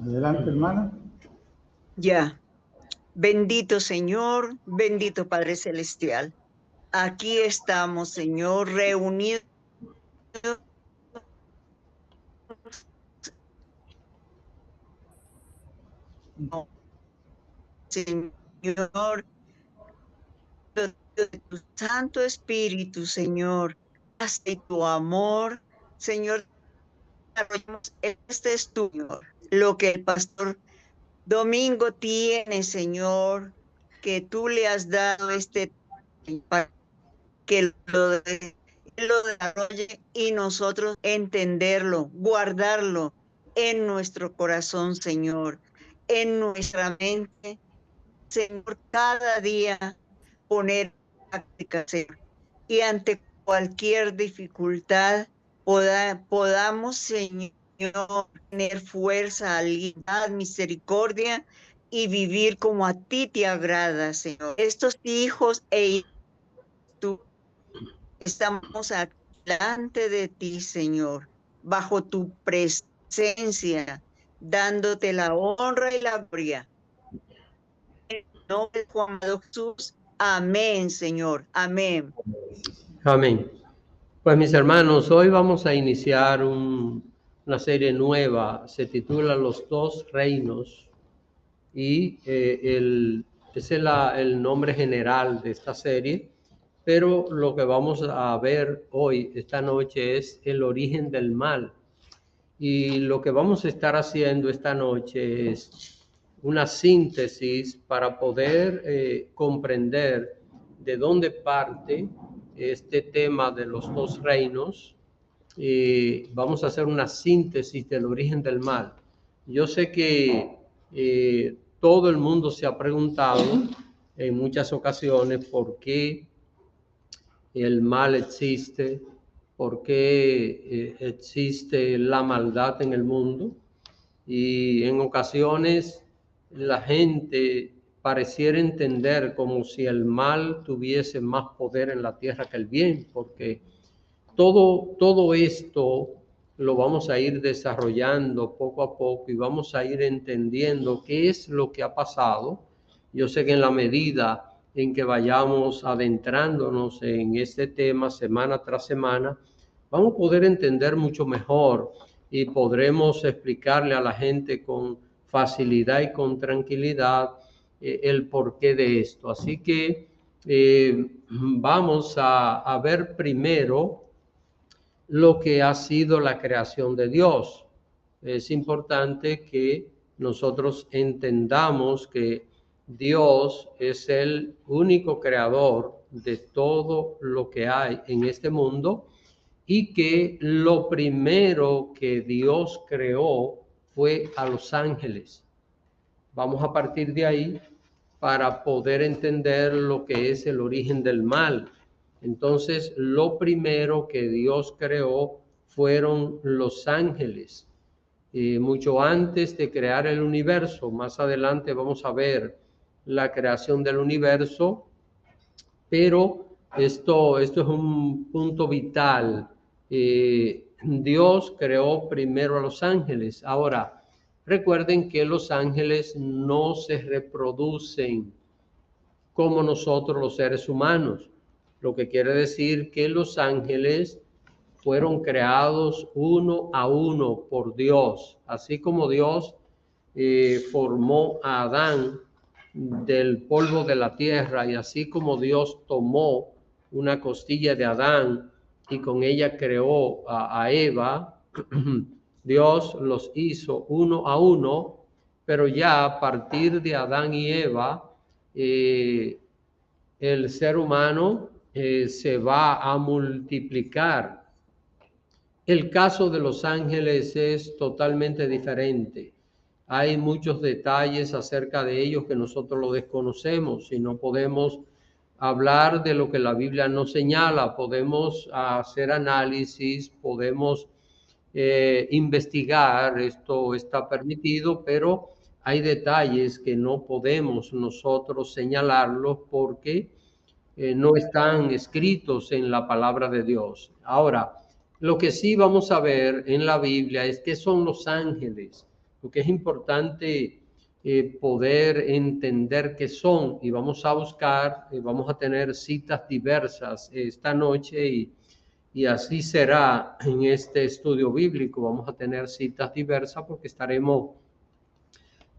Adelante, hermana. Ya. Bendito Señor, bendito Padre Celestial. Aquí estamos, Señor, reunidos, Señor, de tu Santo Espíritu, Señor, hasta tu amor, Señor, este es tu Señor, lo que el pastor Domingo tiene, Señor, que tú le has dado para que lo desarrolle y nosotros entenderlo, guardarlo en nuestro corazón, Señor, en nuestra mente, Señor, cada día poner en práctica, Señor, y ante cualquier dificultad podamos, Señor, tener fuerza, habilidad, misericordia y vivir como a ti te agrada, Señor. Estos hijos tú estamos aquí delante de ti, Señor, bajo tu presencia, dándote la honra y la gloria. En el nombre de Juan Jesús. Amén, Señor. Amén. Amén. Pues mis hermanos, hoy vamos a iniciar una serie nueva, se titula Los Dos Reinos, y ese es el nombre general de esta serie, pero lo que vamos a ver hoy, esta noche, es el origen del mal. Y lo que vamos a estar haciendo esta noche es una síntesis para poder comprender de dónde parte este tema de los dos reinos. Vamos a hacer una síntesis del origen del mal. Yo sé que todo el mundo se ha preguntado en muchas ocasiones por qué el mal existe, por qué existe la maldad en el mundo, y en ocasiones la gente pareciera entender como si el mal tuviese más poder en la tierra que el bien, porque todo esto lo vamos a ir desarrollando poco a poco y vamos a ir entendiendo qué es lo que ha pasado. Yo sé que en la medida en que vayamos adentrándonos en este tema semana tras semana, vamos a poder entender mucho mejor y podremos explicarle a la gente con facilidad y con tranquilidad el porqué de esto. Así que vamos a ver primero lo que ha sido la creación de Dios. Es importante que nosotros entendamos que Dios es el único creador de todo lo que hay en este mundo y que lo primero que Dios creó fue a los ángeles. Vamos a partir de ahí para poder entender lo que es el origen del mal. Entonces, lo primero que Dios creó fueron los ángeles. Mucho antes de crear el universo, más adelante vamos a ver la creación del universo, pero esto es un punto vital. Dios creó primero a los ángeles. Ahora, recuerden que los ángeles no se reproducen como nosotros los seres humanos, lo que quiere decir que los ángeles fueron creados uno a uno por Dios, así como Dios formó a Adán del polvo de la tierra, y así como Dios tomó una costilla de Adán y con ella creó a Eva, Dios los hizo uno a uno, pero ya a partir de Adán y Eva, el ser humano se va a multiplicar. El caso de los ángeles es totalmente diferente. Hay muchos detalles acerca de ellos que nosotros lo desconocemos y no podemos hablar de lo que la Biblia nos señala. Podemos hacer análisis, podemos investigar, esto está permitido, pero hay detalles que no podemos nosotros señalarlos porque no están escritos en la palabra de Dios. Ahora, lo que sí vamos a ver en la Biblia es qué son los ángeles. porque es importante poder entender qué son, y vamos a buscar, vamos a tener citas diversas esta noche y así será en este estudio bíblico. Vamos a tener citas diversas porque estaremos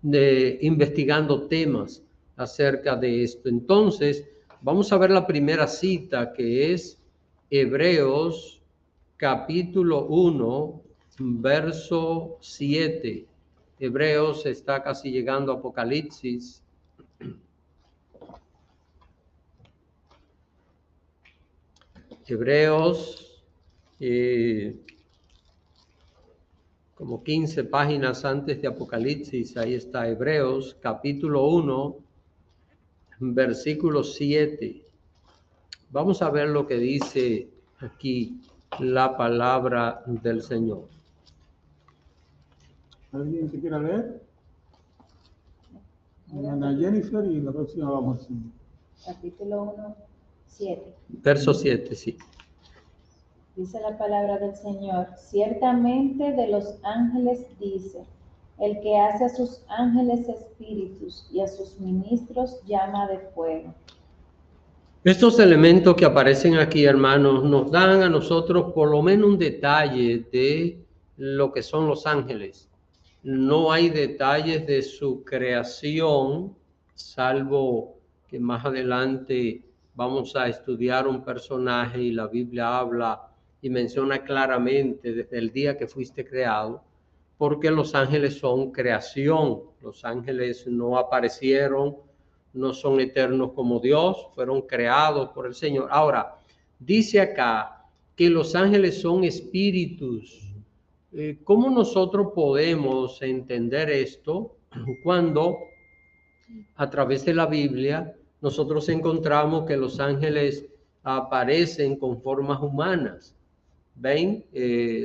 investigando temas acerca de esto. Entonces, vamos a ver la primera cita, que es Hebreos capítulo 1, verso 7. Hebreos está casi llegando a Apocalipsis. Hebreos, como 15 páginas antes de Apocalipsis, ahí está Hebreos, capítulo 1, versículo 7. Vamos a ver lo que dice aquí la palabra del Señor. ¿Alguien que quiera leer? Ana Jennifer y la próxima vamos. Capítulo 1, 7. Verso 7, sí. Dice la palabra del Señor: ciertamente de los ángeles dice, el que hace a sus ángeles espíritus y a sus ministros llama de fuego. Estos elementos que aparecen aquí, hermanos, nos dan a nosotros por lo menos un detalle de lo que son los ángeles. No hay detalles de su creación, salvo que más adelante vamos a estudiar un personaje y la Biblia habla y menciona claramente desde el día que fuiste creado, porque los ángeles son creación. Los ángeles no aparecieron, no son eternos como Dios, fueron creados por el Señor. Ahora, dice acá que los ángeles son espíritus. ¿Cómo nosotros podemos entender esto cuando a través de la Biblia nosotros encontramos que los ángeles aparecen con formas humanas? ¿Ven?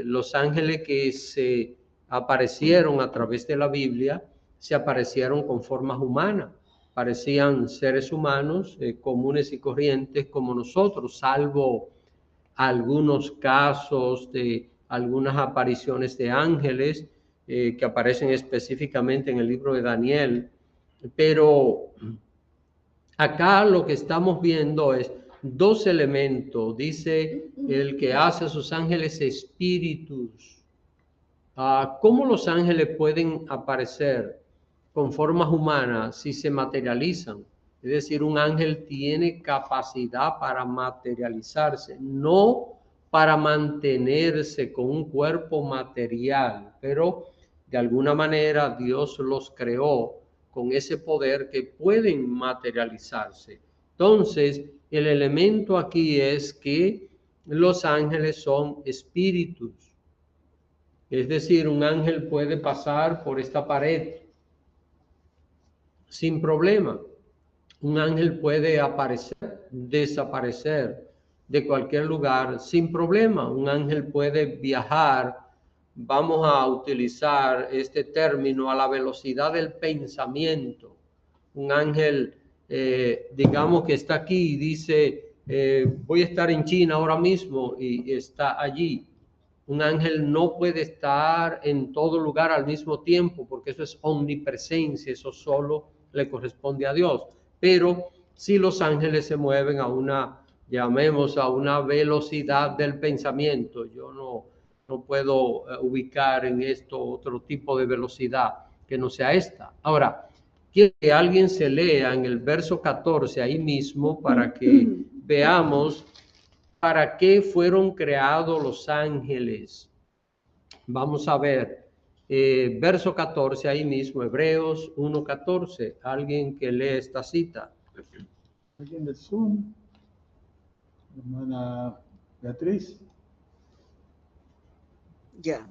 Los ángeles que se aparecieron a través de la Biblia se aparecieron con formas humanas. Parecían seres humanos comunes y corrientes como nosotros, salvo algunos casos de algunas apariciones de ángeles que aparecen específicamente en el libro de Daniel. Pero acá lo que estamos viendo es dos elementos. Dice el que hace a sus ángeles espíritus. ¿Cómo los ángeles pueden aparecer con formas humanas si se materializan? Es decir, un ángel tiene capacidad para materializarse, no para mantenerse con un cuerpo material, pero de alguna manera Dios los creó con ese poder que pueden materializarse. Entonces, el elemento aquí es que los ángeles son espíritus. Es decir, un ángel puede pasar por esta pared sin problema. Un ángel puede aparecer, desaparecer de cualquier lugar sin problema. Un ángel puede viajar, vamos a utilizar este término, a la velocidad del pensamiento. Un ángel, digamos que está aquí y dice, voy a estar en China ahora mismo y está allí. Un ángel no puede estar en todo lugar al mismo tiempo porque eso es omnipresencia, eso solo le corresponde a Dios. Pero si los ángeles se mueven a una, llamemos a una velocidad del pensamiento, yo no puedo ubicar en esto otro tipo de velocidad que no sea esta. Ahora, quiero que alguien se lea en el verso 14 ahí mismo para que veamos para qué fueron creados los ángeles. Vamos a ver, verso 14 ahí mismo, Hebreos 1:14. Alguien que lee esta cita. ¿Alguien del Zoom? Hermana Beatriz. Ya.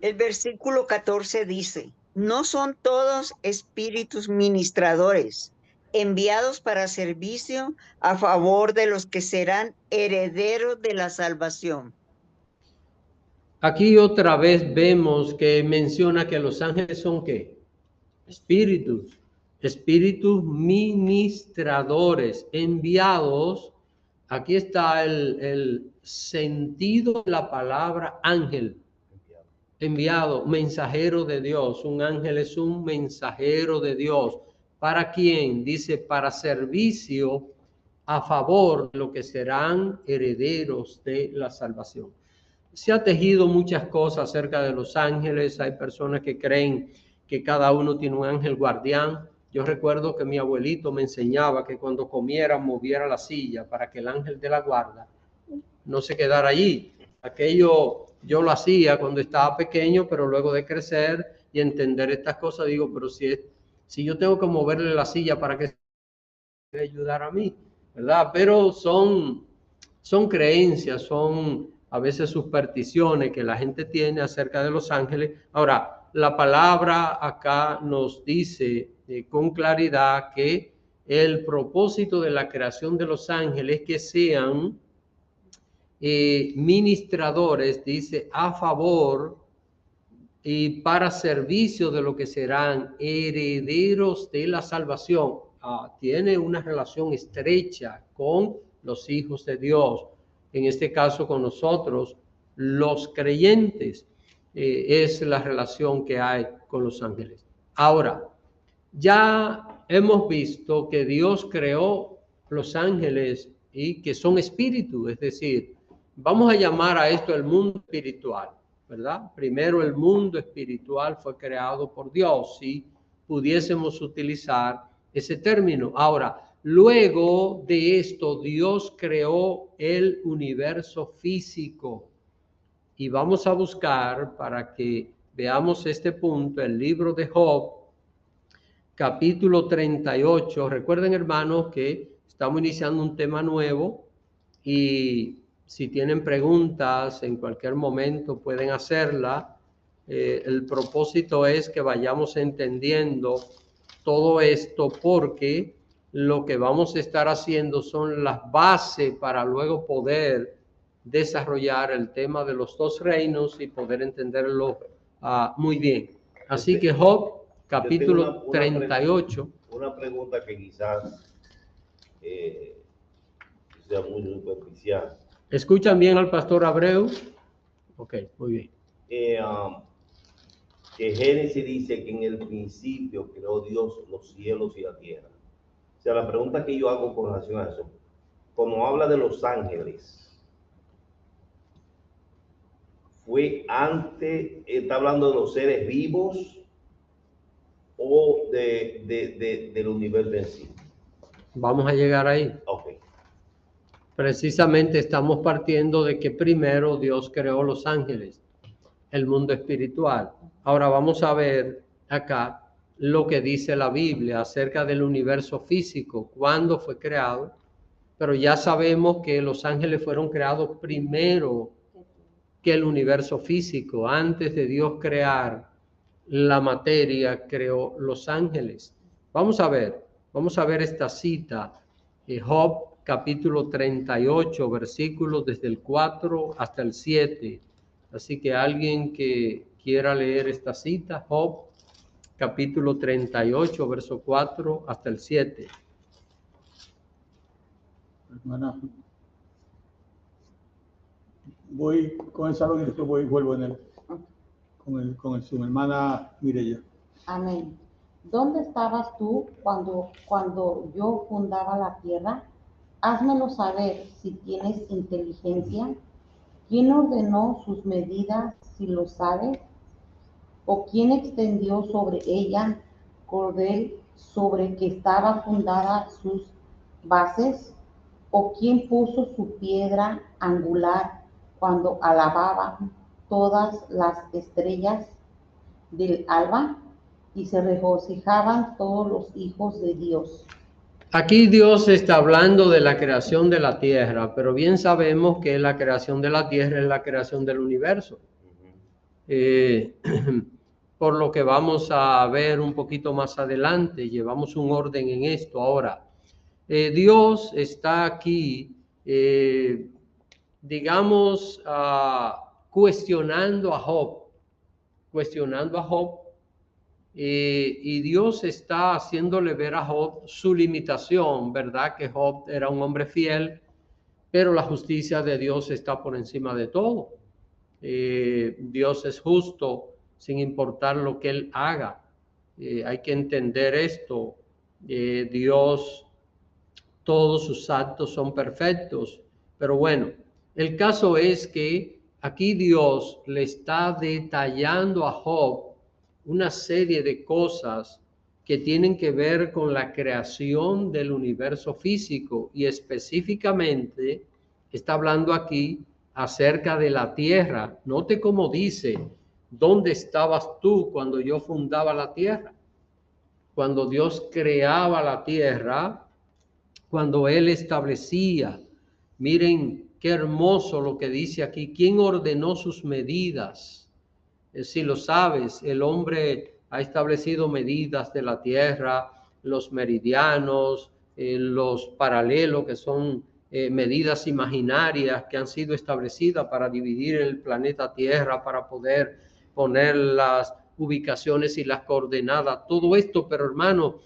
El versículo 14 dice, no son todos espíritus ministradores, enviados para servicio a favor de los que serán herederos de la salvación. Aquí otra vez vemos que menciona que los ángeles son ¿qué? Espíritus ministradores, enviados. Aquí está el sentido de la palabra ángel. enviado, mensajero de Dios. Un ángel es un mensajero de Dios. ¿Para quién? Dice, para servicio a favor de lo que serán herederos de la salvación. Se ha tejido muchas cosas acerca de los ángeles. Hay personas que creen que cada uno tiene un ángel guardián. Yo recuerdo que mi abuelito me enseñaba que cuando comiera moviera la silla para que el ángel de la guarda no se quedara allí. Aquello yo lo hacía cuando estaba pequeño, pero luego de crecer y entender estas cosas, digo, pero si yo tengo que moverle la silla para que se ayudar a mí, ¿verdad? Pero son creencias, son a veces supersticiones que la gente tiene acerca de los ángeles. Ahora, la palabra acá nos dice con claridad que el propósito de la creación de los ángeles es que sean ministradores, dice, a favor y para servicio de lo que serán herederos de la salvación. Tiene una relación estrecha con los hijos de Dios, en este caso con nosotros, los creyentes, es la relación que hay con los ángeles. Ahora, ya hemos visto que Dios creó los ángeles y que son espíritu, es decir, vamos a llamar a esto el mundo espiritual, ¿verdad? Primero el mundo espiritual fue creado por Dios, si pudiésemos utilizar ese término. Ahora, luego de esto, Dios creó el universo físico. Y vamos a buscar, para que veamos este punto, el libro de Job, capítulo 38. Recuerden, hermanos, que estamos iniciando un tema nuevo y si tienen preguntas en cualquier momento pueden hacerla. El propósito es que vayamos entendiendo todo esto, porque lo que vamos a estar haciendo son las bases para luego poder desarrollar el tema de los dos reinos y poder entenderlo muy bien. Así que Job, capítulo 38. Una pregunta que quizás sea muy superficial. ¿Escuchan bien al pastor Abreu? Ok, muy bien. Que Génesis dice que en el principio creó Dios los cielos y la tierra. O sea, la pregunta que yo hago con relación a eso, cuando habla de los ángeles, ¿fue antes, está hablando de los seres vivos o del universo en sí? Vamos a llegar ahí. Ok. Precisamente estamos partiendo de que primero Dios creó los ángeles, el mundo espiritual. Ahora vamos a ver acá lo que dice la Biblia acerca del universo físico, cuándo fue creado, pero ya sabemos que los ángeles fueron creados primero que el universo físico. Antes de Dios crear la materia, creó los ángeles. Vamos a ver esta cita, Job capítulo 38, versículos desde el 4 hasta el 7. Así que alguien que quiera leer esta cita, Job capítulo 38, verso 4 hasta el 7. Hermana, voy con el salón y después vuelvo con el Zoom. Hermana Mireya. Amén. ¿Dónde estabas tú cuando yo fundaba la tierra? Házmelo saber si tienes inteligencia. ¿Quién ordenó sus medidas, si lo sabes? ¿O quién extendió sobre ella cordel sobre que estaba fundada sus bases? ¿O quién puso su piedra angular cuando alababan todas las estrellas del alba y se regocijaban todos los hijos de Dios? Aquí Dios está hablando de la creación de la tierra, pero bien sabemos que la creación de la tierra es la creación del universo. Por lo que vamos a ver un poquito más adelante, llevamos un orden en esto. Ahora, Dios está aquí, digamos, cuestionando a Job, y Dios está haciéndole ver a Job su limitación, ¿verdad? Que Job era un hombre fiel, pero la justicia de Dios está por encima de todo. Dios es justo sin importar lo que Él haga. Hay que entender esto. Dios, todos sus actos son perfectos. Pero bueno, el caso es que aquí Dios le está detallando a Job una serie de cosas que tienen que ver con la creación del universo físico, y específicamente está hablando aquí acerca de la tierra. Note cómo dice: ¿dónde estabas tú cuando yo fundaba la tierra? Cuando Dios creaba la tierra, cuando Él establecía. Miren qué hermoso lo que dice aquí. ¿Quién ordenó sus medidas? Si lo sabes, el hombre ha establecido medidas de la tierra, los meridianos, los paralelos, que son medidas imaginarias que han sido establecidas para dividir el planeta Tierra, para poder poner las ubicaciones y las coordenadas, todo esto. Pero hermano,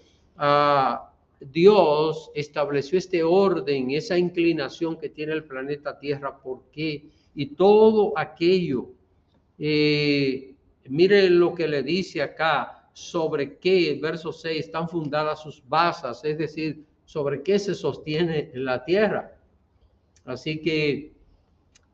Dios estableció este orden, esa inclinación que tiene el planeta Tierra. ¿Por qué? Y todo aquello, mire lo que le dice acá, sobre qué, verso 6, están fundadas sus bases, es decir, sobre qué se sostiene la tierra. Así que,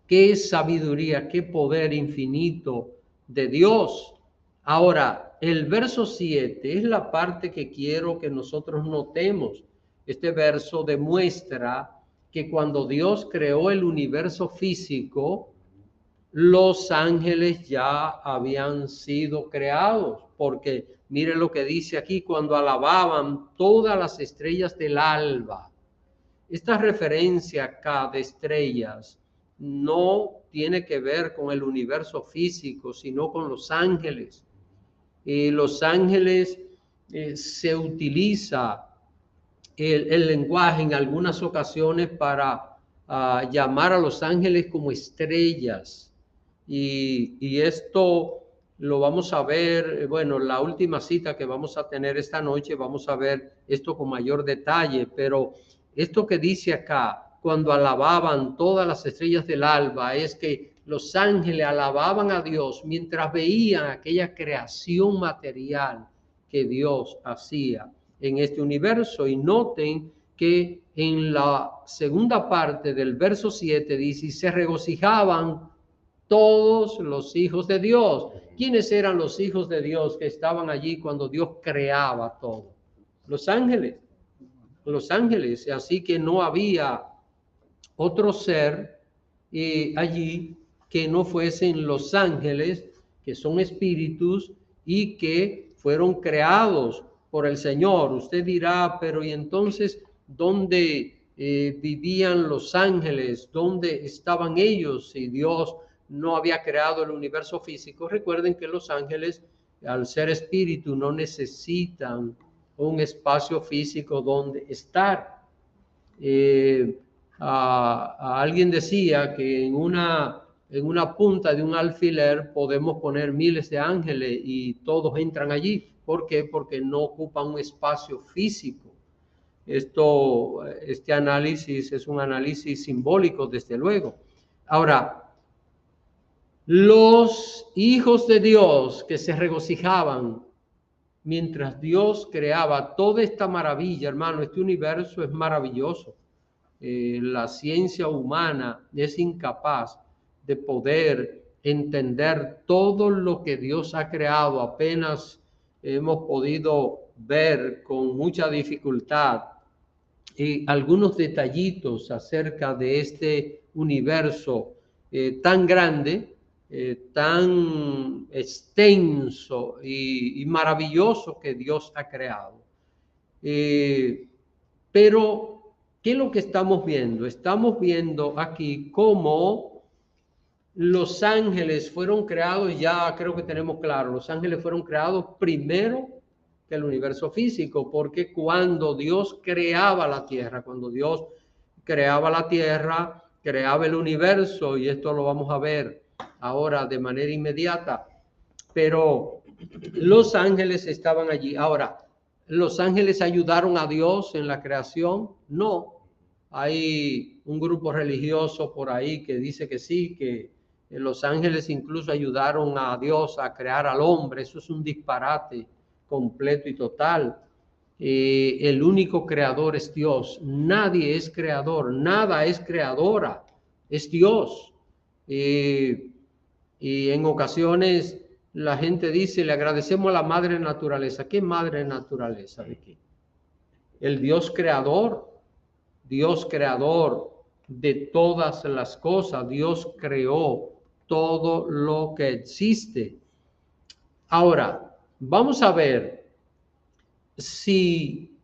qué sabiduría, qué poder infinito de Dios. Ahora, el verso 7 es la parte que quiero que nosotros notemos. Este verso demuestra que cuando Dios creó el universo físico, los ángeles ya habían sido creados, porque mire lo que dice aquí: cuando alababan todas las estrellas del alba. Esta referencia acá de estrellas no tiene que ver con el universo físico, sino con los ángeles. Los ángeles, se utiliza el lenguaje en algunas ocasiones para llamar a los ángeles como estrellas. Y esto lo vamos a ver, bueno, la última cita que vamos a tener esta noche, vamos a ver esto con mayor detalle. Pero esto que dice acá, cuando alababan todas las estrellas del alba, es que los ángeles alababan a Dios mientras veían aquella creación material que Dios hacía en este universo. Y noten que en la segunda parte del verso 7 dice: y se regocijaban todos los hijos de Dios. ¿Quiénes eran los hijos de Dios que estaban allí cuando Dios creaba todo? Los ángeles. Los ángeles. Así que no había otro ser allí que no fuesen los ángeles, que son espíritus y que fueron creados por el Señor. Usted dirá: pero ¿y entonces dónde vivían los ángeles? ¿Dónde estaban ellos si Dios no había creado el universo físico? Recuerden que los ángeles, al ser espíritu, no necesitan un espacio físico donde estar. Alguien decía que en una punta de un alfiler podemos poner miles de ángeles y todos entran allí. ¿Por qué? Porque no ocupan un espacio físico. Este análisis es un análisis simbólico, desde luego. Ahora, los hijos de Dios que se regocijaban mientras Dios creaba toda esta maravilla, hermano. Este universo es maravilloso. La ciencia humana es incapaz de poder entender todo lo que Dios ha creado. Apenas hemos podido ver con mucha dificultad algunos detallitos acerca de este universo tan grande, tan extenso y maravilloso que Dios ha creado. Pero ¿qué es lo que estamos viendo? Estamos viendo aquí cómo los ángeles fueron creados. Ya creo que tenemos claro, los ángeles fueron creados primero que el universo físico, porque cuando Dios creaba la tierra, creaba el universo, y esto lo vamos a ver ahora de manera inmediata, pero los ángeles estaban allí. Ahora, ¿los ángeles ayudaron a Dios en la creación? No. Hay un grupo religioso por ahí que dice que sí, que Los ángeles incluso ayudaron a Dios a crear al hombre. Eso es un disparate completo y total. El único creador es Dios. Nadie es creador, nada es creadora, es Dios. Y en ocasiones la gente dice, le agradecemos a la madre naturaleza. ¿Qué madre naturaleza? ¿De qué? El Dios creador de todas las cosas. Dios creó todo lo que existe. Ahora, vamos a ver si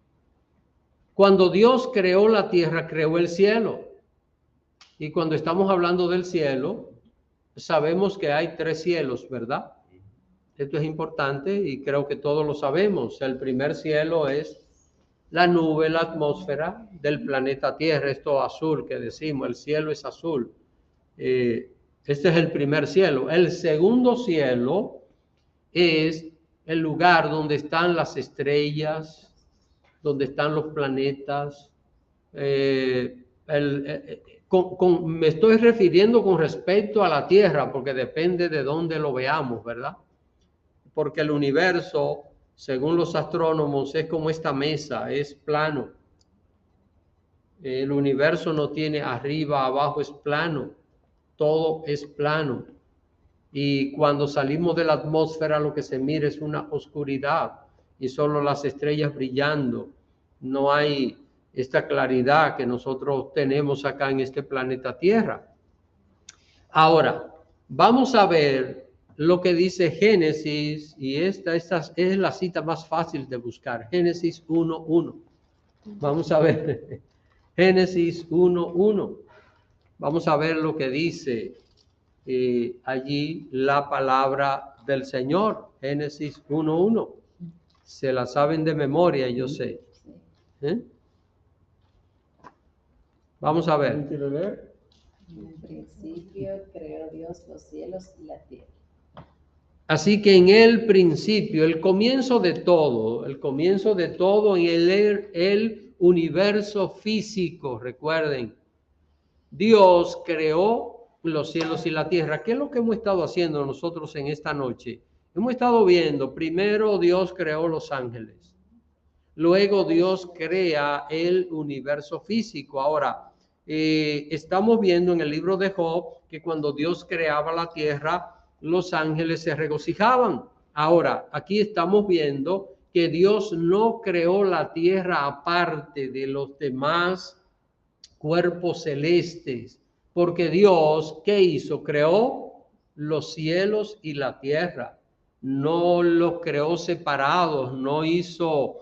cuando Dios creó la tierra, creó el cielo. Y cuando estamos hablando del cielo, sabemos que hay 3 cielos, ¿verdad? Esto es importante y creo que todos lo sabemos. El primer cielo es la nube, la atmósfera del planeta Tierra, esto azul que decimos, el cielo es azul. Este es el primer cielo. El segundo cielo es el lugar donde están las estrellas, donde están los planetas. Me estoy refiriendo con respecto a la Tierra, porque depende de dónde lo veamos, ¿verdad? Porque el universo, según los astrónomos, es como esta mesa, es plano. El universo no tiene arriba, abajo, es plano. Todo es plano. Y cuando salimos de la atmósfera, lo que se mira es una oscuridad y solo las estrellas brillando. No hay esta claridad que nosotros tenemos acá en este planeta Tierra. Ahora, vamos a ver lo que dice Génesis, y esta es la cita más fácil de buscar, Génesis 1:1. Vamos a ver, Génesis 1:1. Vamos a ver lo que dice allí la palabra del Señor, Génesis 1:1. Se la saben de memoria, yo sé. Vamos a ver. ¿Quiere leer? En el principio creó Dios los cielos y la tierra. Así que en el principio, el comienzo de todo en el universo físico, recuerden, Dios creó los cielos y la tierra. ¿Qué es lo que hemos estado haciendo nosotros en esta noche? Hemos estado viendo, primero Dios creó los ángeles, luego Dios crea el universo físico. Ahora, estamos viendo en el libro de Job que cuando Dios creaba la tierra, los ángeles se regocijaban. Ahora, aquí estamos viendo que Dios no creó la tierra aparte de los demás cuerpos celestes, porque Dios, ¿qué hizo? Creó los cielos y la tierra. No los creó separados, no hizo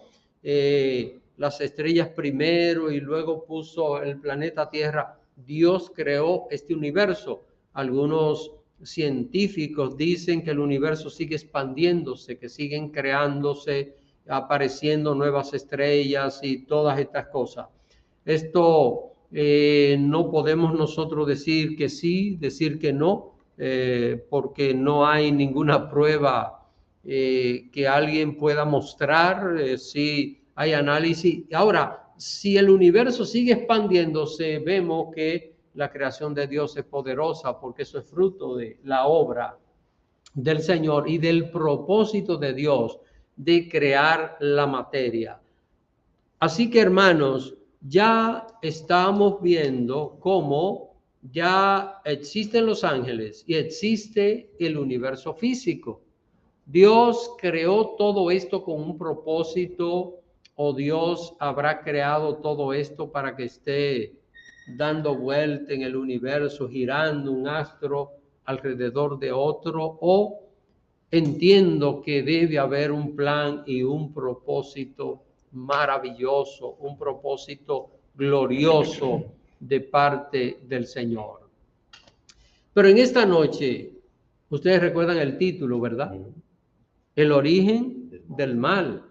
las estrellas primero y luego puso el planeta Tierra. Dios creó este universo. Algunos científicos dicen que el universo sigue expandiéndose, que siguen creándose, apareciendo nuevas estrellas y todas estas cosas. Esto no podemos nosotros decir que sí, decir que no, porque no hay ninguna prueba que alguien pueda mostrar. Si hay análisis. Ahora, si el universo sigue expandiéndose, vemos que la creación de Dios es poderosa, porque eso es fruto de la obra del Señor y del propósito de Dios de crear la materia. Así que, hermanos, ya estamos viendo cómo ya existen los ángeles y existe el universo físico. Dios creó todo esto con un propósito, o Dios habrá creado todo esto para que esté dando vuelta en el universo, girando un astro alrededor de otro, o entiendo que debe haber un plan y un propósito maravilloso, un propósito glorioso de parte del Señor. Pero en esta noche, ustedes recuerdan el título, ¿verdad? El origen del mal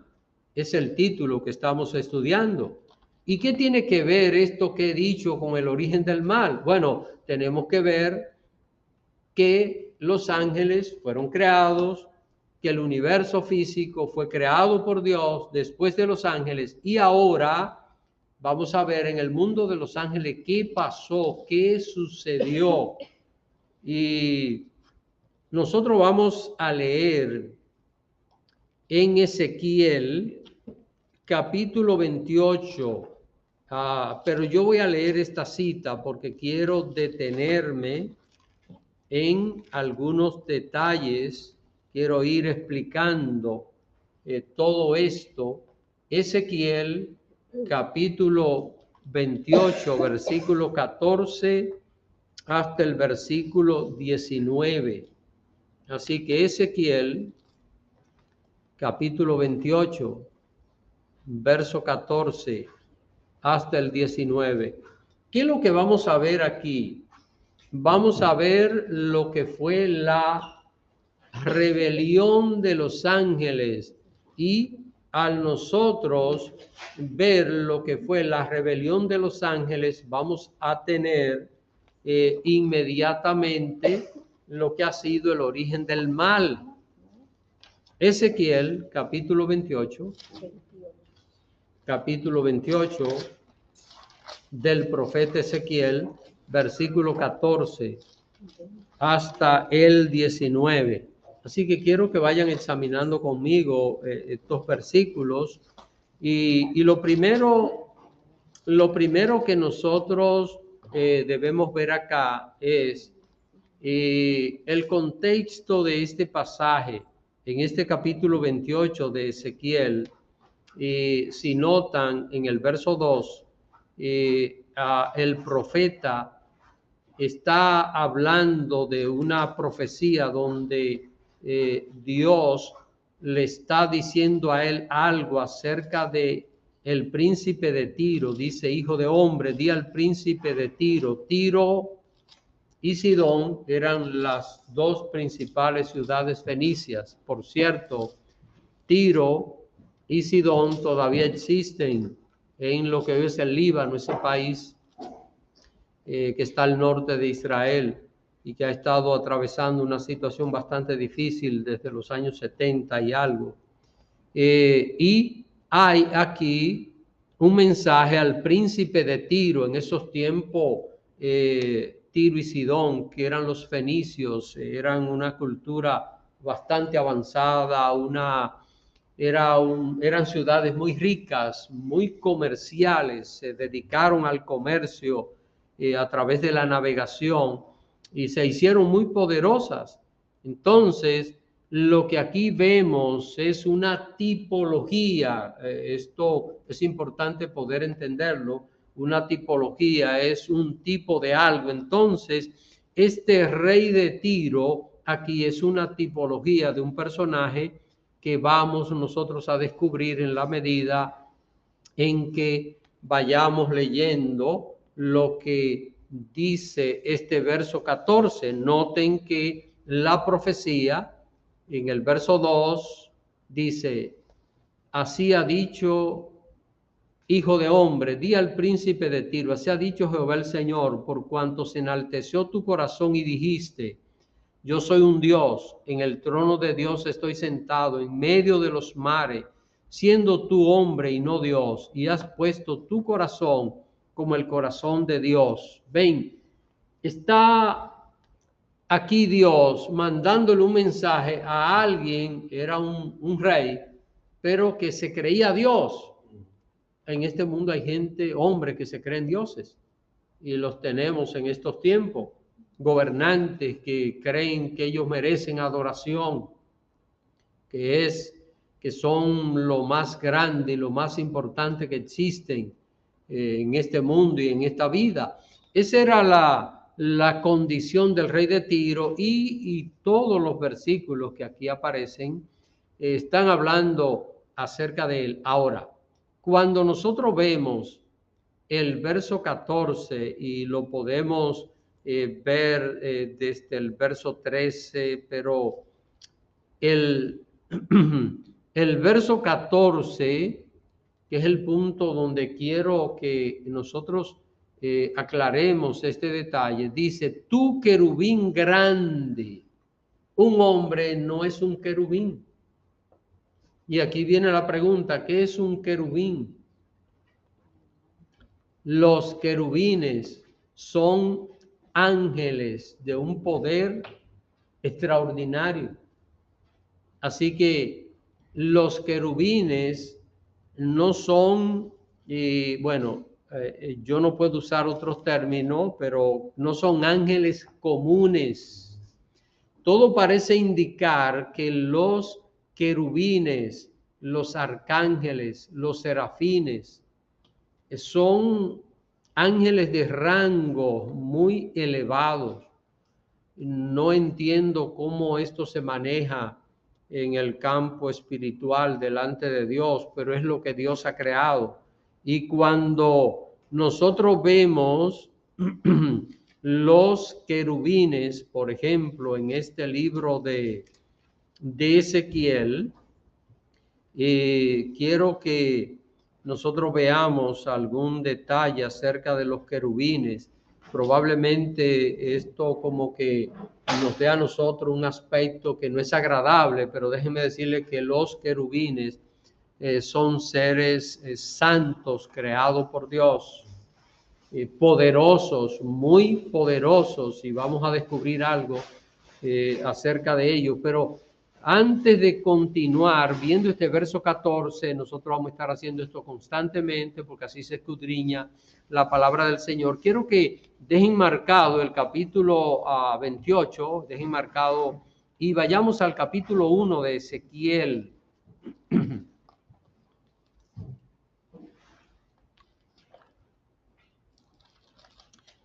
es el título que estamos estudiando. ¿Y qué tiene que ver esto que he dicho con el origen del mal? Bueno, tenemos que ver que los ángeles fueron creados, que el universo físico fue creado por Dios después de los ángeles, y ahora vamos a ver en el mundo de los ángeles qué pasó, qué sucedió. Y nosotros vamos a leer en Ezequiel capítulo 28, pero yo voy a leer esta cita porque quiero detenerme en algunos detalles, quiero ir explicando todo esto. Ezequiel capítulo 28, versículo 14 hasta el versículo 19. Así que Ezequiel capítulo 28, verso 14 hasta el 19. ¿Qué es lo que vamos a ver aquí? Vamos a ver lo que fue la rebelión de los ángeles, y al nosotros ver lo que fue la rebelión de los ángeles, vamos a tener inmediatamente lo que ha sido el origen del mal. Ezequiel capítulo 28, del profeta Ezequiel, versículo 14 hasta el 19. Así que quiero que vayan examinando conmigo estos versículos. Y lo primero que nosotros debemos ver acá es el contexto de este pasaje. En este capítulo 28 de Ezequiel, si notan en el verso 2, el profeta está hablando de una profecía donde Dios le está diciendo a él algo acerca de el príncipe de Tiro. Dice: hijo de hombre, di al príncipe de Tiro. Tiro y Sidón eran las dos principales ciudades fenicias. Por cierto, Tiro y Sidón todavía existen en lo que hoy es el Líbano, ese país que está al norte de Israel y que ha estado atravesando una situación bastante difícil desde los años 70 y algo. Y hay aquí un mensaje al príncipe de Tiro. En esos tiempos, Tiro y Sidón, que eran los fenicios, eran una cultura bastante avanzada, eran ciudades muy ricas, muy comerciales, se dedicaron al comercio a través de la navegación y se hicieron muy poderosas. Entonces, lo que aquí vemos es una tipología. Esto es importante poder entenderlo. Una tipología es un tipo de algo. Entonces, este rey de Tiro aquí es una tipología de un personaje que vamos nosotros a descubrir en la medida en que vayamos leyendo lo que dice este verso 14. Noten que la profecía en el verso 2 dice: así ha dicho, hijo de hombre, di al príncipe de Tiro, así ha dicho Jehová el Señor, por cuanto se enalteció tu corazón y dijiste: yo soy un Dios, en el trono de Dios estoy sentado, en medio de los mares, siendo tú hombre y no Dios, y has puesto tu corazón como el corazón de Dios. Ven, está aquí Dios mandándole un mensaje a alguien, era un rey, pero que se creía Dios. En este mundo hay gente, hombres, que se creen dioses, y los tenemos en estos tiempos. Gobernantes que creen que ellos merecen adoración, que son lo más grande y lo más importante que existen en este mundo y en esta vida. Esa era la condición del rey de Tiro, y todos los versículos que aquí aparecen están hablando acerca de él. Ahora, cuando nosotros vemos el verso 14 y lo podemos ver desde el verso 13, pero el verso 14, que es el punto donde quiero que nosotros aclaremos este detalle, dice: tú querubín grande. Un hombre no es un querubín. Y aquí viene la pregunta: ¿qué es un querubín? Los querubines son ángeles de un poder extraordinario. Así que los querubines no son, yo no puedo usar otros términos, pero no son ángeles comunes. Todo parece indicar que los querubines, los arcángeles, los serafines, son ángeles de rango muy elevados. No entiendo cómo esto se maneja en el campo espiritual delante de Dios, pero es lo que Dios ha creado. Y cuando nosotros vemos los querubines, por ejemplo, en este libro de Ezequiel, quiero que nosotros veamos algún detalle acerca de los querubines. Probablemente esto como que nos dé a nosotros un aspecto que no es agradable, pero déjenme decirle que los querubines son seres santos creados por Dios, poderosos, muy poderosos, y vamos a descubrir algo acerca de ellos. Pero antes de continuar viendo este verso 14, nosotros vamos a estar haciendo esto constantemente porque así se escudriña la palabra del Señor. Quiero que dejen marcado el capítulo 28, dejen marcado y vayamos al capítulo 1 de Ezequiel.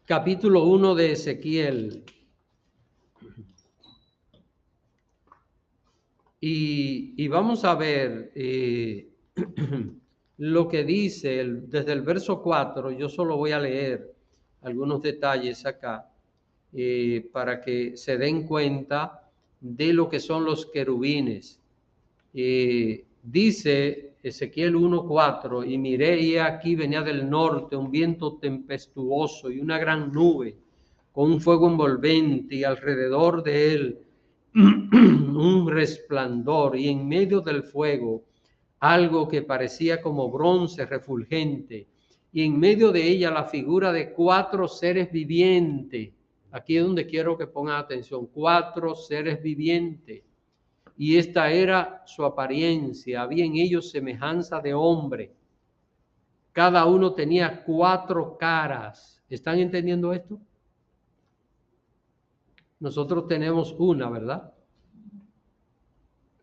Capítulo 1 de Ezequiel. Y vamos a ver lo que dice desde el verso 4. Yo solo voy a leer algunos detalles acá para que se den cuenta de lo que son los querubines. Dice Ezequiel 1:4: y miré, y aquí venía del norte un viento tempestuoso y una gran nube con un fuego envolvente, y alrededor de él un resplandor, y en medio del fuego algo que parecía como bronce refulgente, y en medio de ella la figura de 4 seres vivientes. Aquí es donde quiero que pongan atención: 4 seres vivientes. Y esta era su apariencia. Había en ellos semejanza de hombre. Cada uno tenía 4 caras. ¿Están entendiendo esto? Nosotros tenemos una, ¿verdad?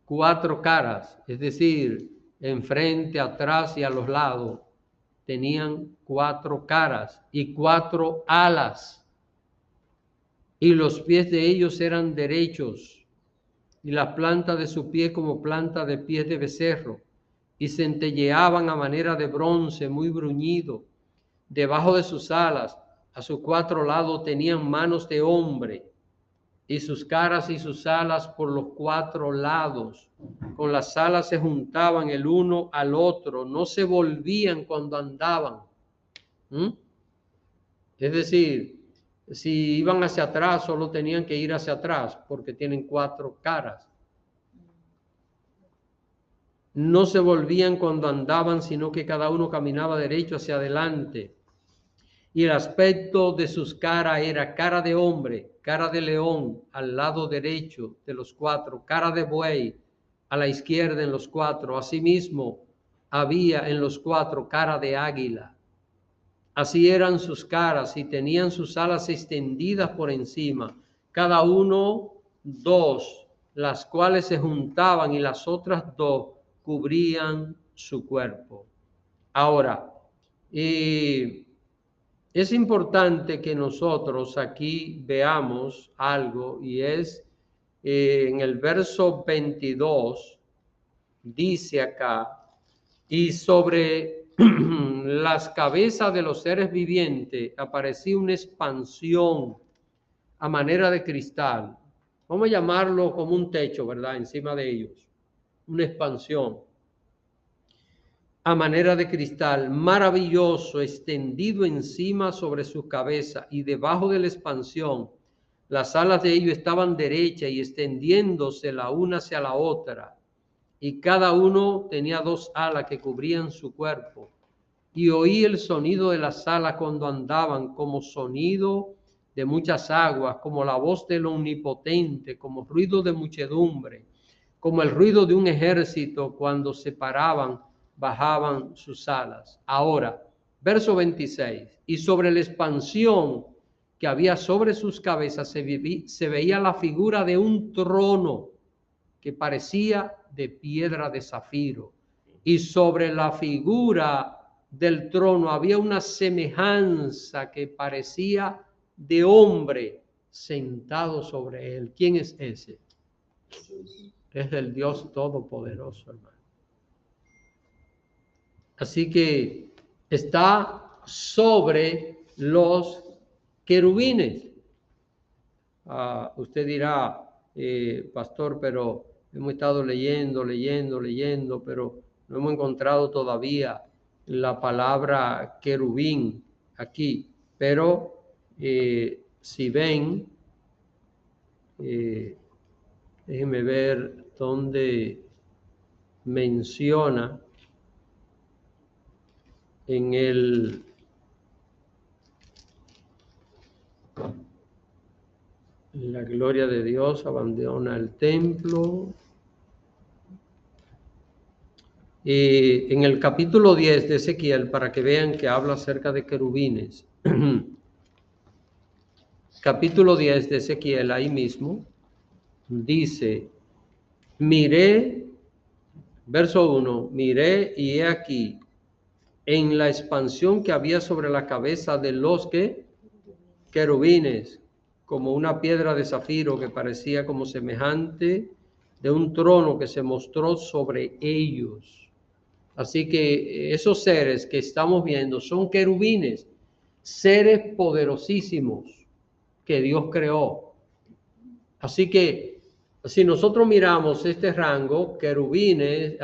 4 caras, es decir, enfrente, atrás y a los lados. Tenían 4 caras y 4 alas. Y los pies de ellos eran derechos, y las plantas de su pie como planta de pies de becerro, y centelleaban a manera de bronce muy bruñido. Debajo de sus alas, a sus 4 lados, tenían manos de hombre, y sus caras y sus alas por los 4 lados. Con las alas se juntaban el uno al otro, no se volvían cuando andaban. Es decir, si iban hacia atrás, solo tenían que ir hacia atrás, porque tienen 4 caras. No se volvían cuando andaban, sino que cada uno caminaba derecho hacia adelante. Y el aspecto de sus caras era cara de hombre, cara de león al lado derecho de los 4, cara de buey a la izquierda en los 4. Asimismo, había en los 4 cara de águila. Así eran sus caras, y tenían sus alas extendidas por encima, cada uno 2, las cuales se juntaban, y las otras 2 cubrían su cuerpo. Ahora, es importante que nosotros aquí veamos algo, y es en el verso 22, dice acá: y sobre las cabezas de los seres vivientes aparecía una expansión a manera de cristal. Vamos a llamarlo como un techo, ¿verdad? Encima de ellos, una expansión a manera de cristal, maravilloso, extendido encima sobre sus cabezas, y debajo de la expansión las alas de ellos estaban derechas y extendiéndose la una hacia la otra, y cada uno tenía 2 alas que cubrían su cuerpo. Y oí el sonido de las alas cuando andaban, como sonido de muchas aguas, como la voz del Omnipotente, como ruido de muchedumbre, como el ruido de un ejército cuando se paraban, bajaban sus alas. Ahora, verso 26, y sobre la expansión que había sobre sus cabezas se veía la figura de un trono que parecía de piedra de zafiro, y sobre la figura del trono había una semejanza que parecía de hombre sentado sobre él. ¿Quién es ese? Es el Dios Todopoderoso, hermano. Así que está sobre los querubines. Usted dirá, pastor, pero hemos estado leyendo, pero no hemos encontrado todavía la palabra querubín aquí. Pero si ven, déjenme ver dónde menciona en la gloria de Dios abandona el templo. En el capítulo 10 de Ezequiel, para que vean que habla acerca de querubines. Capítulo 10 de Ezequiel, ahí mismo, dice, miré, verso 1, miré y he aquí, en la expansión que había sobre la cabeza de los querubines, como una piedra de zafiro que parecía como semejante de un trono que se mostró sobre ellos. Así que esos seres que estamos viendo son querubines, seres poderosísimos que Dios creó. Así que si nosotros miramos este rango, querubines,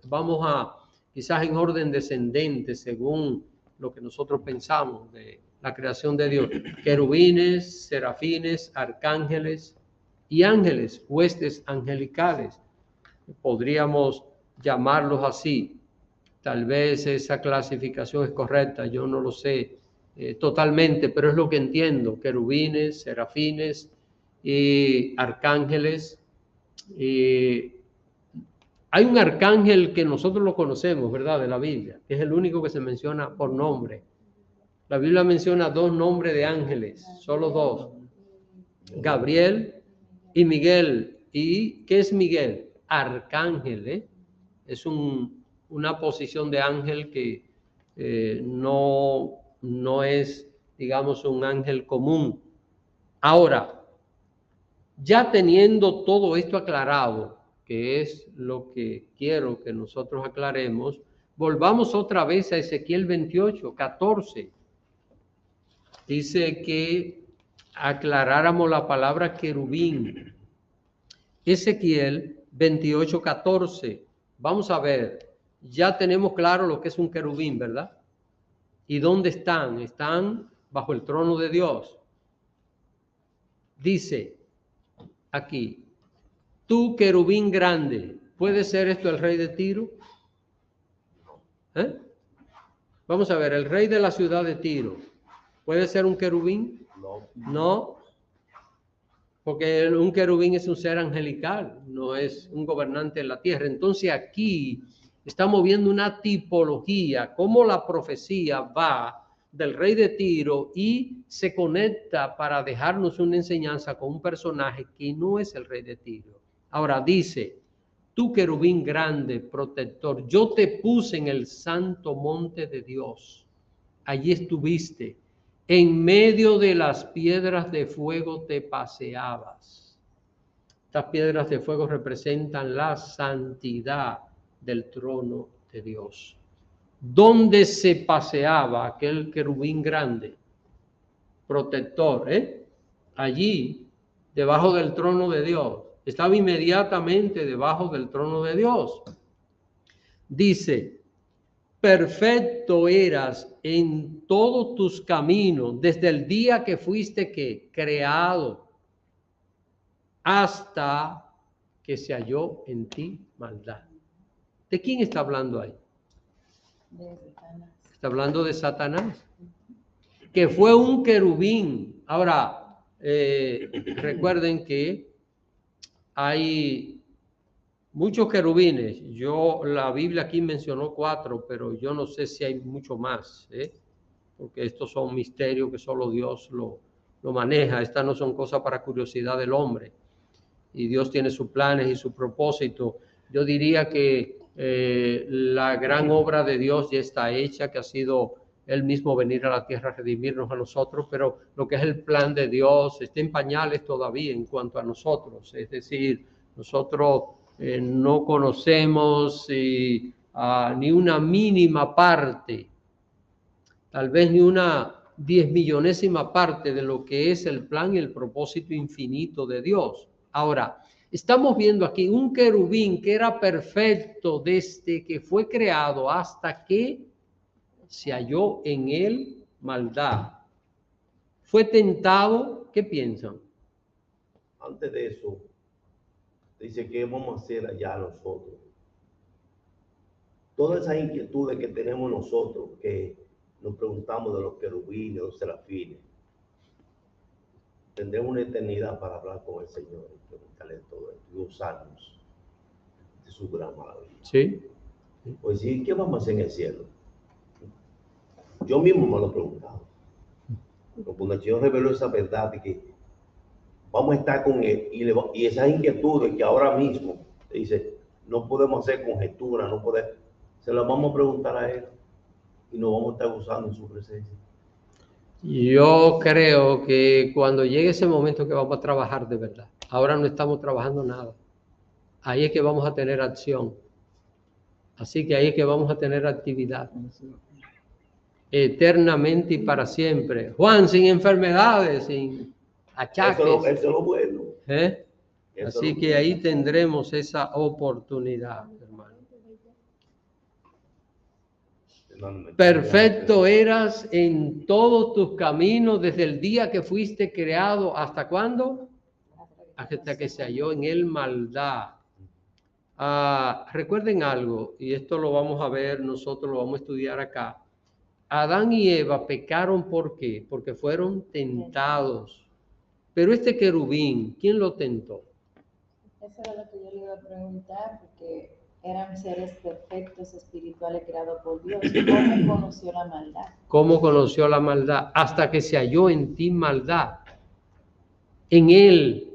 vamos a quizás en orden descendente según lo que nosotros pensamos de la creación de Dios. Querubines, serafines, arcángeles y ángeles, huestes angelicales. Podríamos llamarlos así. Tal vez esa clasificación es correcta, yo no lo sé totalmente, pero es lo que entiendo. Querubines, serafines y arcángeles. Hay un arcángel que nosotros lo conocemos, ¿verdad? De la Biblia. Es el único que se menciona por nombre. La Biblia menciona 2 nombres de ángeles, solo 2. Gabriel y Miguel. ¿Y qué es Miguel? Arcángel, ¿eh? Es una posición de ángel que no es, digamos, un ángel común. Ahora, ya teniendo todo esto aclarado, que es lo que quiero que nosotros aclaremos, volvamos otra vez a Ezequiel 28, 14. Dice que aclaráramos la palabra querubín. Ezequiel 28, 14. Vamos a ver, ya tenemos claro lo que es un querubín, ¿verdad? ¿Y dónde están? Están bajo el trono de Dios. Dice aquí, tú querubín grande, ¿puede ser esto el rey de Tiro? Vamos a ver, el rey de la ciudad de Tiro, ¿puede ser un querubín? No, porque un querubín es un ser angelical, no es un gobernante en la tierra. Entonces aquí estamos viendo una tipología, cómo la profecía va del rey de Tiro y se conecta para dejarnos una enseñanza con un personaje que no es el rey de Tiro. Ahora dice, tú querubín grande, protector, yo te puse en el santo monte de Dios. Allí estuviste. En medio de las piedras de fuego te paseabas. Estas piedras de fuego representan la santidad del trono de Dios. ¿Dónde se paseaba aquel querubín grande? Protector, allí, debajo del trono de Dios. Estaba inmediatamente debajo del trono de Dios. Dice, perfecto eras en todos tus caminos, desde el día que fuiste creado, hasta que se halló en ti maldad. ¿De quién está hablando ahí? De Satanás. Está hablando de Satanás. que fue un querubín. Ahora, recuerden que hay muchos querubines. La Biblia aquí mencionó 4, pero yo no sé si hay mucho más, porque estos son misterios que solo Dios lo maneja. Estas no son cosas para curiosidad del hombre. Y Dios tiene sus planes y su propósito. Yo diría que la gran obra de Dios ya está hecha, que ha sido Él mismo venir a la tierra a redimirnos a nosotros, pero lo que es el plan de Dios está en pañales todavía en cuanto a nosotros. Es decir, nosotros no conocemos ni una mínima parte, tal vez ni una 10.000.000ª parte de lo que es el plan y el propósito infinito de Dios. Ahora, estamos viendo aquí un querubín que era perfecto desde que fue creado hasta que se halló en él maldad. Fue tentado, ¿qué piensan? Antes de eso, dice que vamos a hacer allá nosotros. Todas esas inquietudes que tenemos nosotros, que nos preguntamos de los querubines, los serafines, tendremos una eternidad para hablar con el Señor y preguntarle todo esto y usarnos de su gran maravilla. Sí. Pues sí, ¿qué vamos a hacer en el cielo? Yo mismo me lo he preguntado. Pero cuando el Señor reveló esa verdad de que vamos a estar con Él y esas inquietudes que ahora mismo, dice, no podemos hacer conjeturas, no podemos, se las vamos a preguntar a Él y nos vamos a estar usando en su presencia. Yo creo que cuando llegue ese momento que vamos a trabajar de verdad, ahora no estamos trabajando nada, ahí es que vamos a tener acción, así que ahí es que vamos a tener actividad, eternamente y para siempre. Juan, sin enfermedades, sin achaques. Eso es lo bueno. Así que ahí tendremos esa oportunidad, hermano. Perfecto eras en todos tus caminos desde el día que fuiste creado. ¿Hasta cuándo? Hasta que se halló en él maldad. Recuerden algo, y esto lo vamos a ver, nosotros lo vamos a estudiar acá. Adán y Eva pecaron, ¿por qué? Porque fueron tentados. Pero este querubín, ¿quién lo tentó? Eso era lo que yo le iba a preguntar, porque eran seres perfectos, espirituales, creados por Dios. ¿Cómo conoció la maldad? ¿Cómo conoció la maldad? Hasta que se halló en ti maldad. En él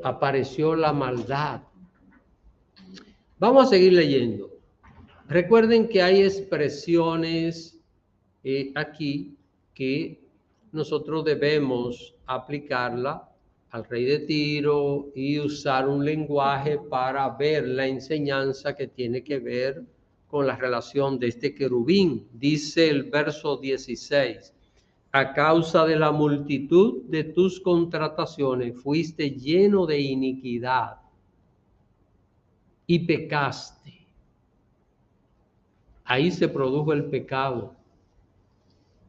apareció la maldad. Vamos a seguir leyendo. Recuerden que hay expresiones aquí que nosotros debemos aplicarla al rey de Tiro y usar un lenguaje para ver la enseñanza que tiene que ver con la relación de este querubín. Dice el verso 16, a causa de la multitud de tus contrataciones fuiste lleno de iniquidad y pecaste. Ahí se produjo el pecado.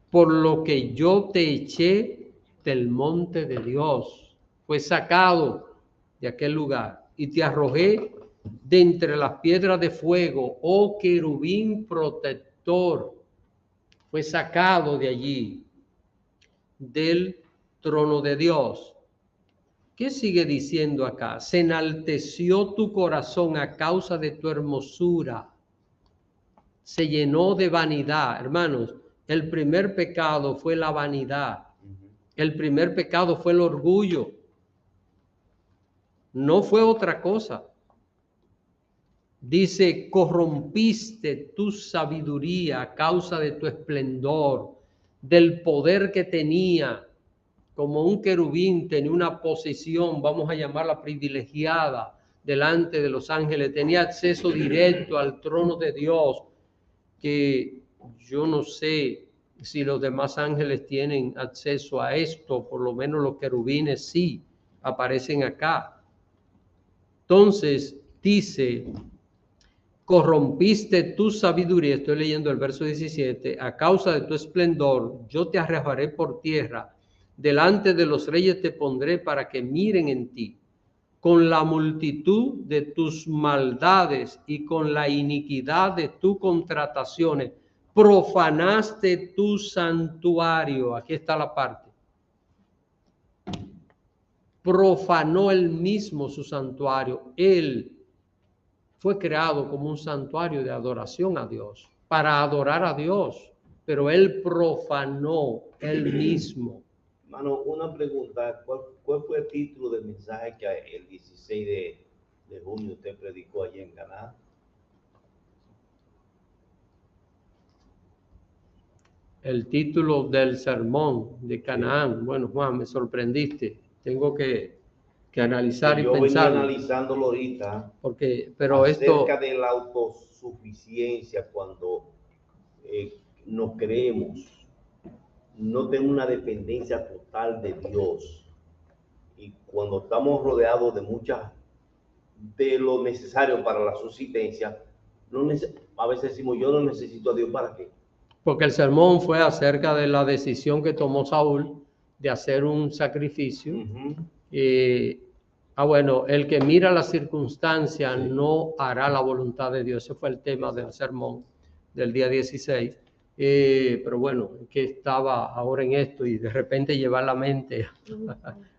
Por lo que yo te eché del monte de Dios. Fue sacado de aquel lugar y te arrojé de entre las piedras de fuego, oh querubín protector. Fue sacado de allí, del trono de Dios. ¿Qué sigue diciendo acá? Se enalteció tu corazón a causa de tu hermosura. Se llenó de vanidad. Hermanos, el primer pecado fue la vanidad. El primer pecado fue el orgullo. No fue otra cosa. Dice, corrompiste tu sabiduría a causa de tu esplendor, del poder que tenía. Como un querubín tenía una posición, vamos a llamarla privilegiada, delante de los ángeles. Tenía acceso directo al trono de Dios, que yo no sé si los demás ángeles tienen acceso a esto, por lo menos los querubines sí aparecen acá. Entonces dice, corrompiste tu sabiduría, estoy leyendo el verso 17, a causa de tu esplendor, yo te arrojaré por tierra, delante de los reyes te pondré para que miren en ti. Con la multitud de tus maldades y con la iniquidad de tus contrataciones, profanaste tu santuario. Aquí está la parte. Profanó él mismo su santuario. Él fue creado como un santuario de adoración a Dios, para adorar a Dios, pero él profanó él mismo. Hermano, una pregunta, ¿cuál fue el título del mensaje que el 16 de junio usted predicó allí en Canaán? El título del sermón de Canaán. Bueno, Juan, me sorprendiste. Tengo que analizar y yo pensar. venía analizándolo ahorita, Pero acerca de la autosuficiencia cuando nos creemos, no tenemos una dependencia total de Dios. Y cuando estamos rodeados de lo necesario para la subsistencia, a veces decimos, yo no necesito a Dios, ¿para qué? Porque el sermón fue acerca de la decisión que tomó Saúl de hacer un sacrificio. Bueno, el que mira las circunstancias no hará la voluntad de Dios. Ese fue el tema del sermón del día 16. Pero bueno, que estaba ahora en esto y de repente llevar la mente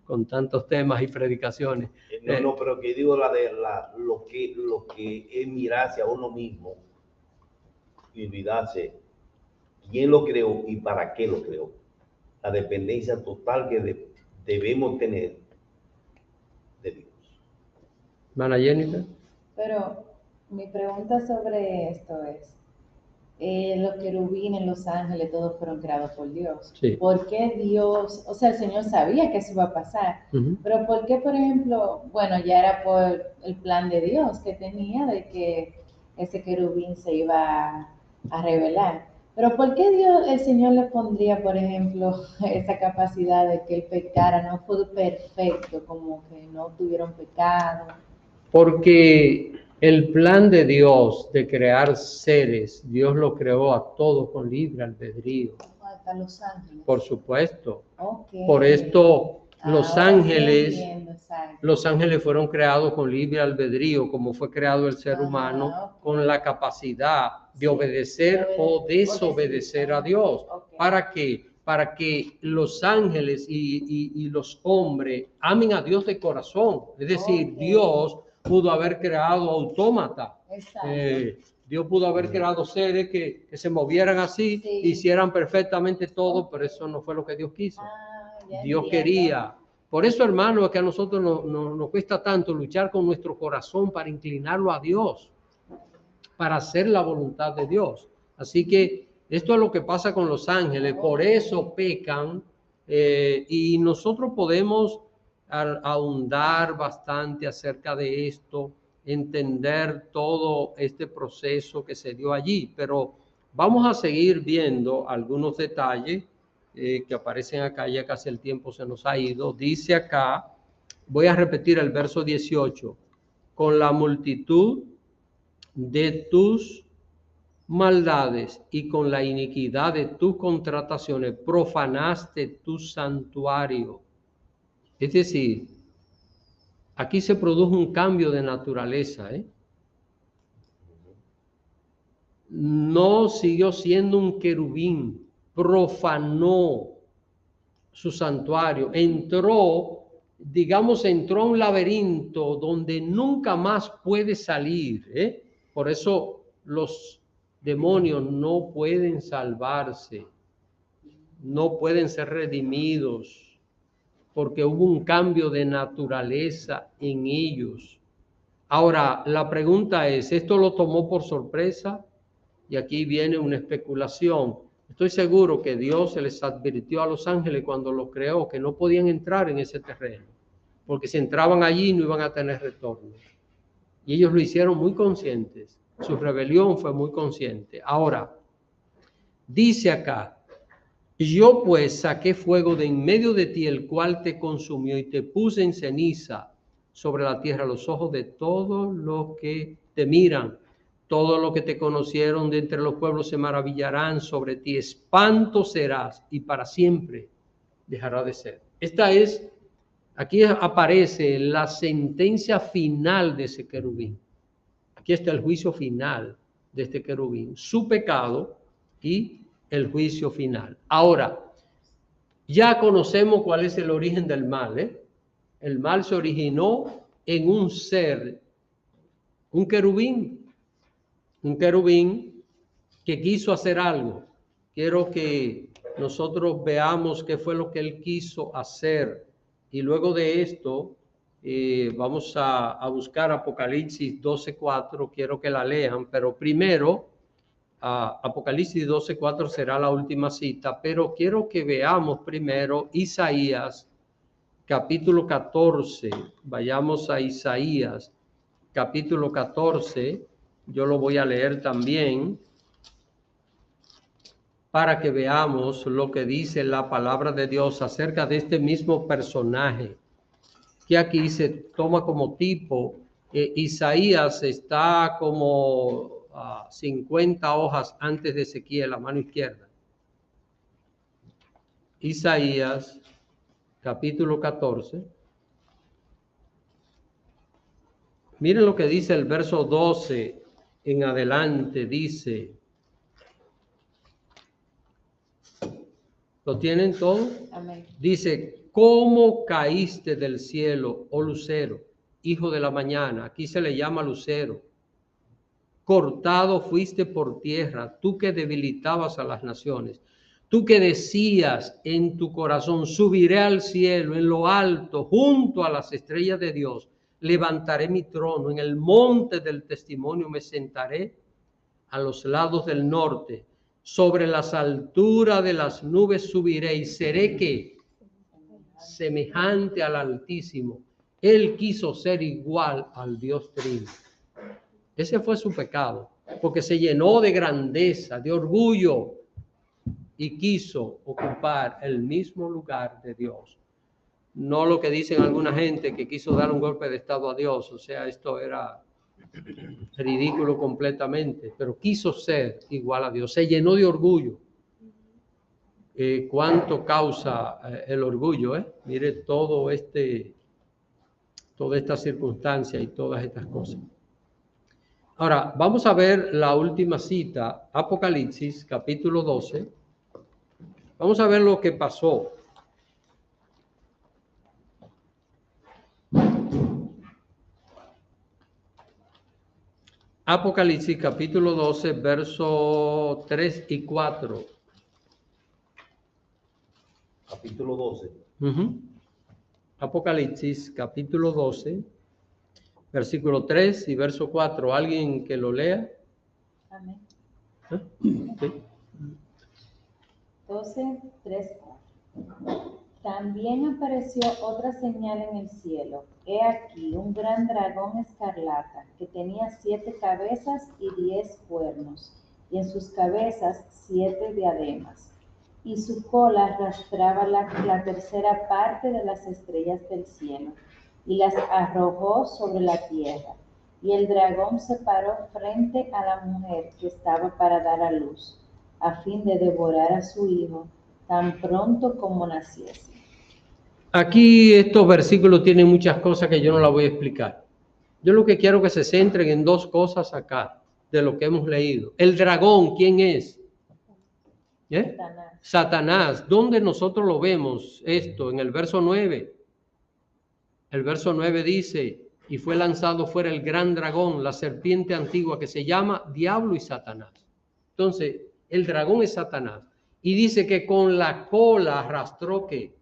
con tantos temas y predicaciones. No, pero que digo lo que es mirarse a uno mismo y olvidarse quién lo creó y para qué lo creó. La dependencia total que debemos tener de Dios. Hermana Jennifer. Pero mi pregunta sobre esto es, los querubines, los ángeles, todos fueron creados por Dios. Sí. ¿Por qué Dios, o sea, el Señor sabía que eso iba a pasar, pero por qué, por ejemplo, bueno, ya era por el plan de Dios que tenía de que ese querubín se iba a revelar? Pero ¿por qué Dios, el Señor le pondría, por ejemplo, esa capacidad de que él pecara? No fue perfecto, como que no tuvieron pecado. Porque el plan de Dios de crear seres, Dios lo creó a todos con libre albedrío. Hasta los ángeles. Por supuesto. Okay. Por esto los ángeles, entiendo, los ángeles fueron creados con libre albedrío, como fue creado el ser humano, con la capacidad de obedecer o desobedecer a Dios. Okay. ¿Para qué? Para que los ángeles y los hombres amen a Dios de corazón. Es decir, Okay. Dios pudo haber creado autómatas. Dios pudo haber creado seres que se movieran así, sí, hicieran perfectamente todo, pero eso no fue lo que Dios quiso. Dios entiendo. quería. Por eso, hermano, es que a nosotros nos cuesta tanto luchar con nuestro corazón para inclinarlo a Dios, para hacer la voluntad de Dios. Así que esto es lo que pasa con los ángeles, por eso pecan, y nosotros podemos ahondar bastante acerca de esto, entender todo este proceso que se dio allí, pero vamos a seguir viendo algunos detalles que aparecen acá. Ya casi el tiempo se nos ha ido. Dice acá, voy a repetir el verso 18, con la multitud de tus maldades y con la iniquidad de tus contrataciones profanaste tu santuario. Es decir, aquí se produjo un cambio de naturaleza. No siguió siendo un querubín, profanó su santuario, entró a un laberinto donde nunca más puede salir. Por eso los demonios no pueden salvarse, no pueden ser redimidos, porque hubo un cambio de naturaleza en ellos. Ahora, la pregunta es, ¿esto lo tomó por sorpresa? Y aquí viene una especulación. Estoy seguro que Dios se les advirtió a los ángeles cuando los creó que no podían entrar en ese terreno, porque si entraban allí no iban a tener retorno. Y ellos lo hicieron muy conscientes. Su rebelión fue muy consciente. Ahora, dice acá, yo pues saqué fuego de en medio de ti, el cual te consumió, y te puse en ceniza sobre la tierra los ojos de todos los que te miran. Todos los que te conocieron de entre los pueblos se maravillarán sobre ti. Espanto serás y para siempre dejará de ser. Aquí aparece la sentencia final de ese querubín. Aquí está el juicio final de este querubín. Su pecado y el juicio final. Ahora, ya conocemos cuál es el origen del mal, ¿eh? El mal se originó en un ser, un querubín que quiso hacer algo. Quiero que nosotros veamos qué fue lo que él quiso hacer. Y luego de esto, vamos a buscar Apocalipsis 12:4. Quiero que la lean, pero primero, Apocalipsis 12:4 será la última cita, pero quiero que veamos primero Isaías, capítulo 14. Vayamos a Isaías, capítulo 14. Yo lo voy a leer también para que veamos lo que dice la palabra de Dios acerca de este mismo personaje, que aquí se toma como tipo. Isaías está como 50 hojas antes de Ezequiel, a mano izquierda. Isaías, capítulo 14. Miren lo que dice el verso 12 en adelante, dice. ¿Lo tienen todo? Amén. Dice, ¿cómo caíste del cielo, oh lucero, hijo de la mañana? Aquí se le llama lucero. Cortado fuiste por tierra, tú que debilitabas a las naciones. Tú que decías en tu corazón, subiré al cielo, en lo alto, junto a las estrellas de Dios. Levantaré mi trono, en el monte del testimonio me sentaré a los lados del norte. Sobre las alturas de las nubes subiré y seré que semejante al Altísimo. Él quiso ser igual al Dios Trino. Ese fue su pecado, porque se llenó de grandeza, de orgullo y quiso ocupar el mismo lugar de Dios. No lo que dicen alguna gente que quiso dar un golpe de estado a Dios. O sea, esto era ridículo completamente, pero quiso ser igual a Dios, se llenó de orgullo. ¿Cuánto causa el orgullo? Mire toda esta circunstancia y todas estas cosas. Ahora, vamos a ver la última cita, Apocalipsis, capítulo 12. Vamos a ver lo que pasó. Apocalipsis capítulo 12, versos 3 y 4. Capítulo 12. Apocalipsis capítulo 12, versículo 3 y verso 4. ¿Alguien que lo lea? Amén. Sí. 12, 3, 4. También apareció otra señal en el cielo. He aquí un gran dragón escarlata que tenía 7 cabezas y 10 cuernos, y en sus cabezas 7 diademas. Y su cola arrastraba la tercera parte de las estrellas del cielo, y las arrojó sobre la tierra. Y el dragón se paró frente a la mujer que estaba para dar a luz, a fin de devorar a su hijo tan pronto como naciese. Aquí estos versículos tienen muchas cosas que yo no las voy a explicar. Yo lo que quiero que se centren en 2 cosas acá, de lo que hemos leído. El dragón, ¿quién es? Satanás. ¿Dónde nosotros lo vemos esto? En el verso 9. El verso 9 dice, y fue lanzado fuera el gran dragón, la serpiente antigua que se llama Diablo y Satanás. Entonces, el dragón es Satanás. Y dice que con la cola arrastró ¿qué?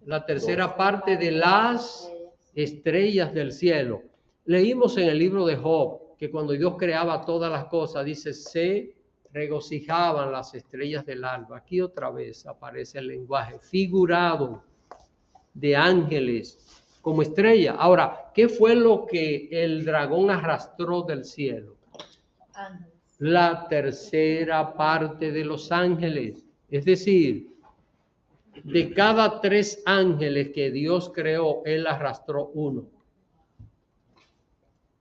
La tercera parte de las estrellas del cielo. Leímos en el libro de Job que cuando Dios creaba todas las cosas, dice, se regocijaban las estrellas del alba. Aquí otra vez aparece el lenguaje figurado de ángeles como estrella. Ahora, ¿qué fue lo que el dragón arrastró del cielo? Ángeles. La tercera parte de los ángeles. Es decir, de cada 3 ángeles que Dios creó, Él arrastró 1.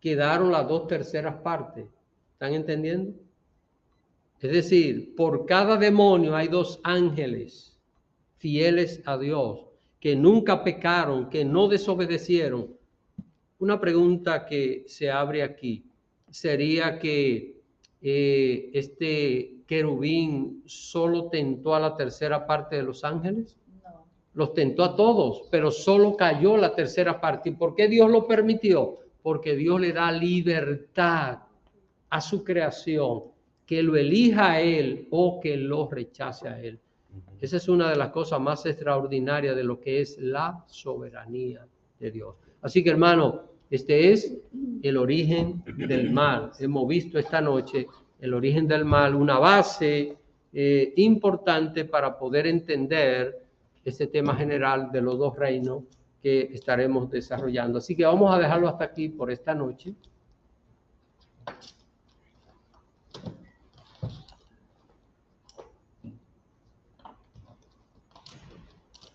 Quedaron las 2 terceras partes. ¿Están entendiendo? Es decir, por cada demonio hay 2 ángeles fieles a Dios, que nunca pecaron, que no desobedecieron. Una pregunta que se abre aquí sería que ¿qué querubín solo tentó a la tercera parte de los ángeles? No. Los tentó a todos, pero solo cayó la tercera parte. ¿Y por qué Dios lo permitió? Porque Dios le da libertad a su creación, que lo elija a Él o que lo rechace a Él. Esa es una de las cosas más extraordinarias de lo que es la soberanía de Dios. Así que, hermano, este es el origen del mal. Hemos visto esta noche el origen del mal, una base importante para poder entender este tema general de los dos reinos que estaremos desarrollando. Así que vamos a dejarlo hasta aquí por esta noche.